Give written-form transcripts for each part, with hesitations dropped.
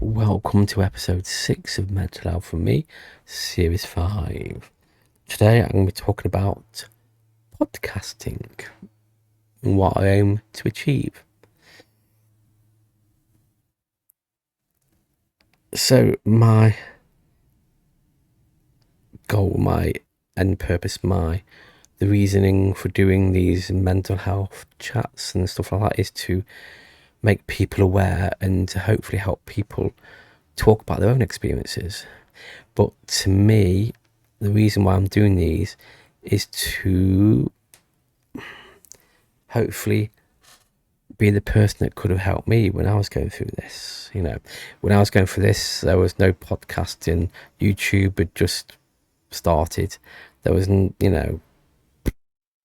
Welcome to episode 6 of Mental Health from me, series 5. Today I'm going to be talking about podcasting and what I aim to achieve. So my goal, my end purpose, the reasoning for doing these mental health chats and stuff like that is to make people aware and to hopefully help people talk about their own experiences. But to me, the reason why I'm doing these is to hopefully be the person that could have helped me when I was going through this. When I was going through this, there was no podcasting. YouTube had just started. There was,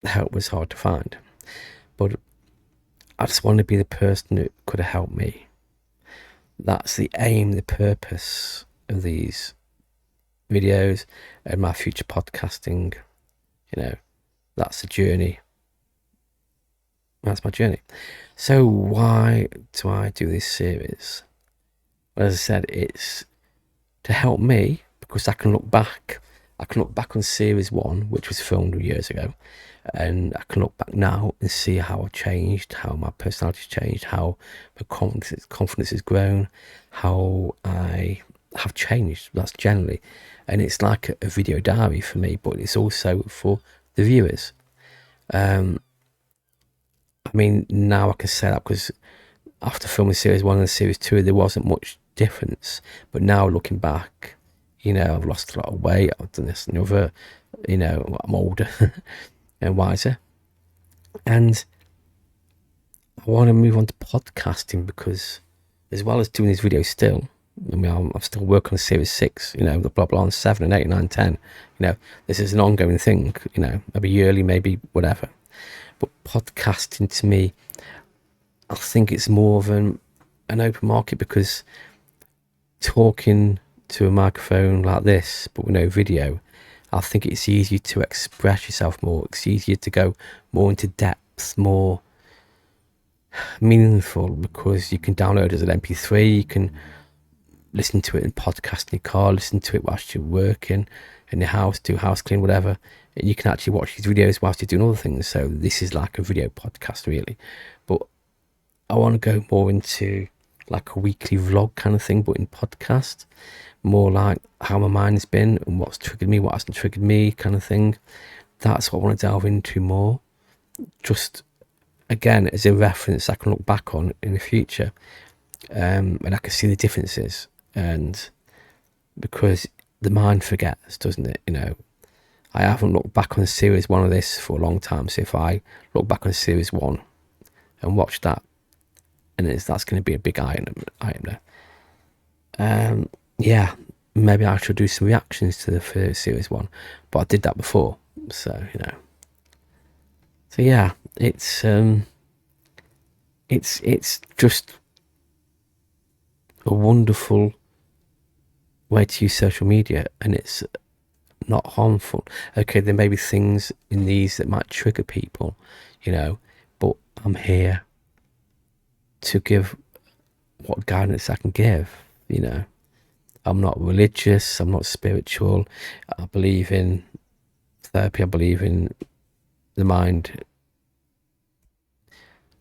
help was hard to find. But I just want to be the person that could have helped me. That's the aim, the purpose of these videos and my future podcasting. That's the journey. That's my journey. So why do I do this series? Well, as I said, it's to help me because I can look back on series 1, which was filmed years ago, and I can look back now and see how I changed, how my personality's changed, how my confidence has grown, how I have changed. That's generally, and it's like a video diary for me, but it's also for the viewers. Now I can say that because after filming series 1 and series 2, there wasn't much difference. But now looking back, I've lost a lot of weight. I've done this and the other. I'm older and wiser. And I want to move on to podcasting because, as well as doing these videos still, I'm still working on series 6, the blah blah on 7 and 8, 9, 10. This is an ongoing thing, maybe yearly, maybe whatever. But podcasting to me, I think it's more of an open market because talking to a microphone like this, but with no video, I think it's easier to express yourself more. It's easier to go more into depth, more meaningful, because you can download it as an MP3, you can listen to it in podcast in your car, listen to it whilst you're working in your house, do house clean, whatever. And you can actually watch these videos whilst you're doing other things. So this is like a video podcast, really. But I want to go more into like a weekly vlog kind of thing, but in podcast, more like how my mind's been and what's triggered me, what hasn't triggered me, kind of thing. That's what I want to delve into more. Just again, as a reference I can look back on in the future, and I can see the differences. And because the mind forgets, doesn't it? I haven't looked back on series 1 of this for a long time. So if I look back on series 1 and watch that, and that's going to be a big eye-opener. Yeah, maybe I should do some reactions to the first series 1, but I did that before. So yeah, it's just a wonderful way to use social media, and it's not harmful. Okay, there may be things in these that might trigger people, but I'm here to give what guidance I can give. I'm not religious, I'm not spiritual. I believe in therapy, I believe in the mind,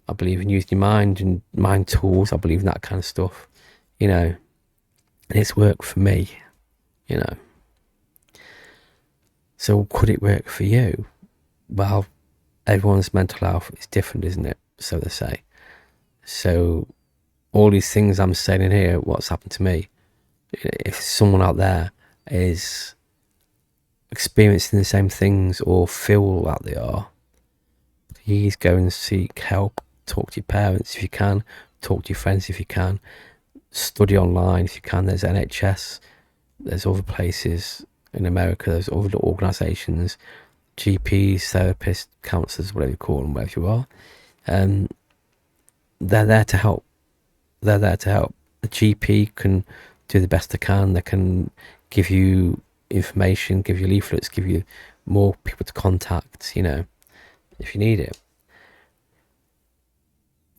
I believe in using your mind and mind tools, I believe in that kind of stuff, and it's worked for me. So could it work for you? Well, everyone's mental health is different, isn't it? So they say. So all these things I'm saying in here, what's happened to me, if someone out there is experiencing the same things or feel like they are, please go and seek help. Talk to your parents if you can, talk to your friends if you can, study online if you can. There's NHS, there's other places in America, there's other organisations, GPs, therapists, counsellors, whatever you call them, wherever you are. They're there to help. They're there to help. The GP can do the best they can. They can give you information, give you leaflets, give you more people to contact, if you need it.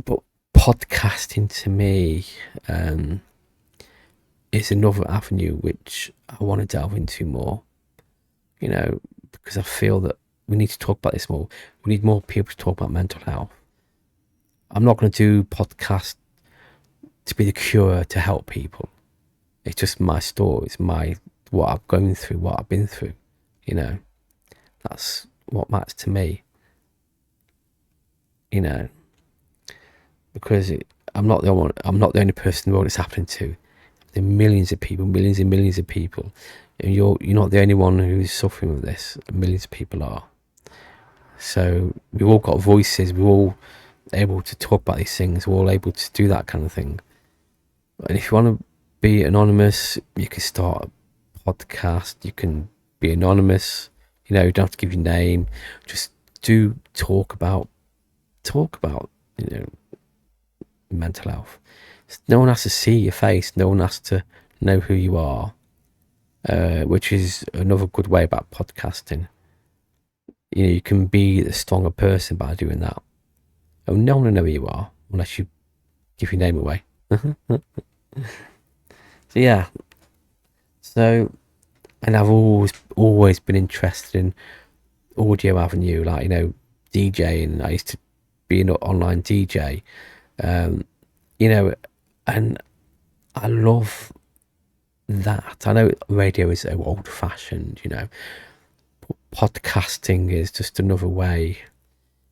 But podcasting to me, it's another avenue which I want to delve into more, you know, because I feel that we need to talk about this more. We need more people to talk about mental health. I'm not going to do podcasts to be the cure to help people. It's just my story. It's what I'm going through, what I've been through. You know, that's what matters to me. You know, because I'm not the only person in the world it's happening to. There are millions of people, millions and millions of people, and you're not the only one who's suffering with this. Millions of people are. So we've all got voices. We're all able to talk about these things. We're all able to do that kind of thing. And if you want to be anonymous, you can start a podcast. You can be anonymous. You know, you don't have to give your name. Just do talk about you know, mental health. No one has to see your face. No one has to know who you are, which is another good way about podcasting. You know, you can be a stronger person by doing that. And no one will know who you are unless you give your name away. So yeah. So, and I've always been interested in audio avenue, like, you know, DJing. I used to be an online DJ, you know, and I love that. I know radio is so old fashioned, you know, but podcasting is just another way,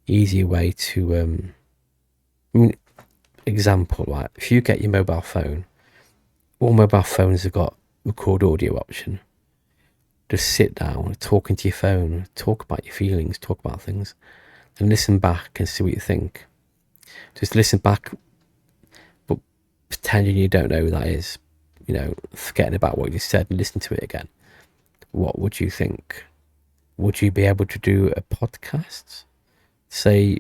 easier way to, I mean, example, right? If you get your mobile phone, all mobile phones have got record audio option. Just sit down, talking to your phone, talk about your feelings, talk about things, and listen back and see what you think. Just listen back, but pretending you don't know who that is. You know, forgetting about what you said and listen to it again. What would you think? Would you be able to do a podcast? Say,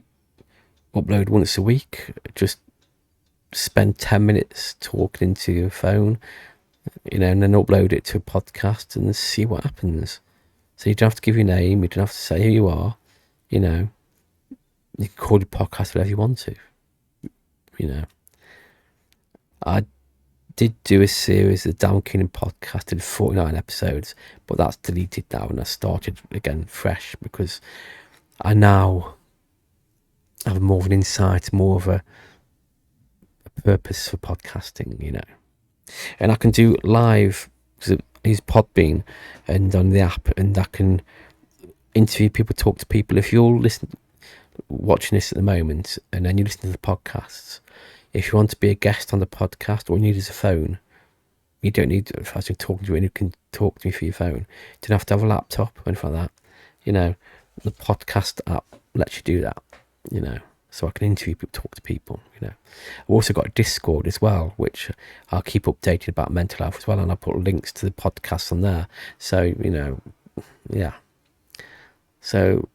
upload once a week, just spend 10 minutes talking into your phone, you know, and then upload it to a podcast and see what happens. So you don't have to give your name, you don't have to say who you are, you know. You can call your podcast whatever you want to, you know. I did do a series of Darren Keenan podcast, did 49 episodes, but that's deleted now, and I started again fresh because I now have more of an insight, more of a purpose for podcasting, you know. And I can do live, because he's Podbean and on the app, and I can interview people, talk to people. If you're watching this at the moment and then you listen to the podcasts, if you want to be a guest on the podcast, all you need is a phone. You don't need to, if I was talking to you, you can talk to me through your phone. You don't have to have a laptop or anything like that. You know, the podcast app lets you do that, you know. So I can interview people, talk to people, you know. I've also got a Discord as well, which I'll keep updated about mental health as well, and I'll put links to the podcasts on there. So, you know, yeah. So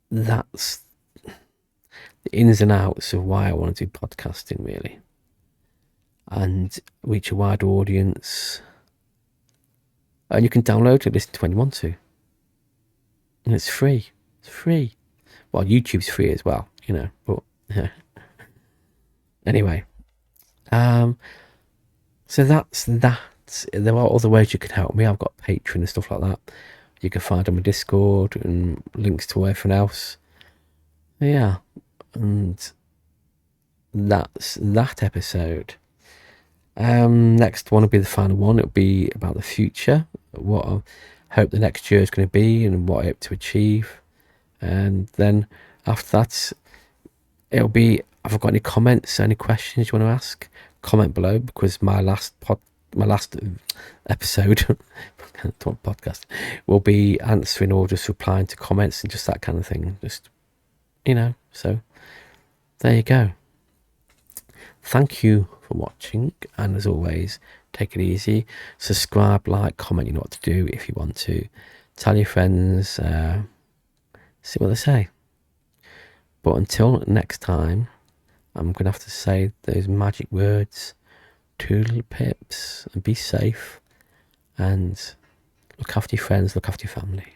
that's the ins and outs of why I want to do podcasting, really. And reach a wide audience. And you can download it, listen to when you want to. And it's free. It's free. Well, YouTube's free as well, you know, but yeah. Anyway, so that's that. There are other ways you can help me. I've got Patreon and stuff like that. You can find on my Discord and links to everything else. Yeah, and that's that episode. Next one will be the final one. It'll be about the future, what I hope the next year is going to be, and what I hope to achieve. And then after that, it'll be, have I got any comments, any questions you want to ask? Comment below, because my last episode, podcast, will be answering or just replying to comments and just that kind of thing. Just, you know, so there you go. Thank you for watching, and as always, take it easy. Subscribe, like, comment. You know what to do if you want to. Tell your friends. See what they say. But until next time, I'm going to have to say those magic words. Toodle pips, and be safe, and look after your friends, look after your family.